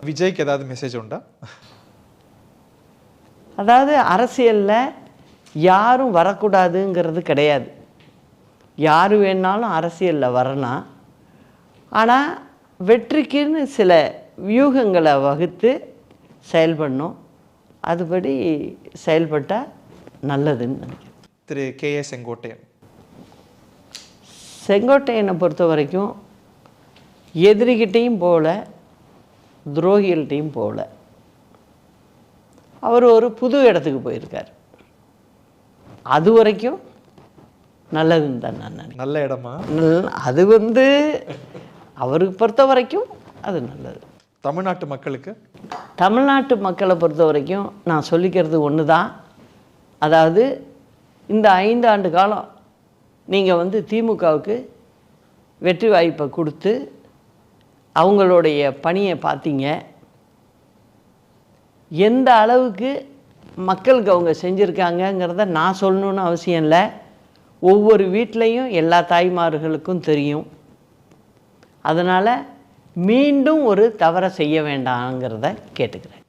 விஜய்க்கு ஏதாவது மெசேஜ் உண்டா? அதாவது அரசியலில் யாரும் வரக்கூடாதுங்கிறது கிடையாது. யார் வேணாலும் அரசியலில் வரலாம். ஆனால் வெற்றிக்குன்னு சில வியூகங்களை வகுத்து செயல்படணும். அதுபடி செயல்பட்டால் நல்லதுன்னு நினைக்கிறேன். திரு கே.ஏ. செங்கோட்டையன். செங்கோட்டையனை பொறுத்த வரைக்கும் எதிரிகிட்டையும் போகல, துரோகிகள்கிட்டையும் போகல. அவர் ஒரு புது இடத்துக்கு போயிருக்கார். அது வரைக்கும் நல்லதுன்னு தான் நான் நினைக்கிறேன். நல்ல இடமா? அது அவருக்கு பொறுத்த வரைக்கும் அது நல்லது. தமிழ்நாட்டு மக்களுக்கு? தமிழ்நாட்டு மக்களை பொறுத்த வரைக்கும் நான் சொல்லிக்கிறது ஒன்று தான். அதாவது இந்த 5 ஆண்டு காலம் நீங்கள் திமுகவுக்கு வெற்றி வாய்ப்பை கொடுத்து அவங்களுடைய பணியை பார்த்தீங்க. எந்த அளவுக்கு மக்களுக்கு அவங்க செஞ்சுருக்காங்கங்கிறத நான் சொல்லணுன்னு அவசியம் இல்லை. ஒவ்வொரு வீட்லேயும் எல்லா தாய்மார்களுக்கும் தெரியும். அதனால் மீண்டும் ஒரு தவறை செய்ய வேண்டாங்கிறத கேட்டுக்கிறேன்.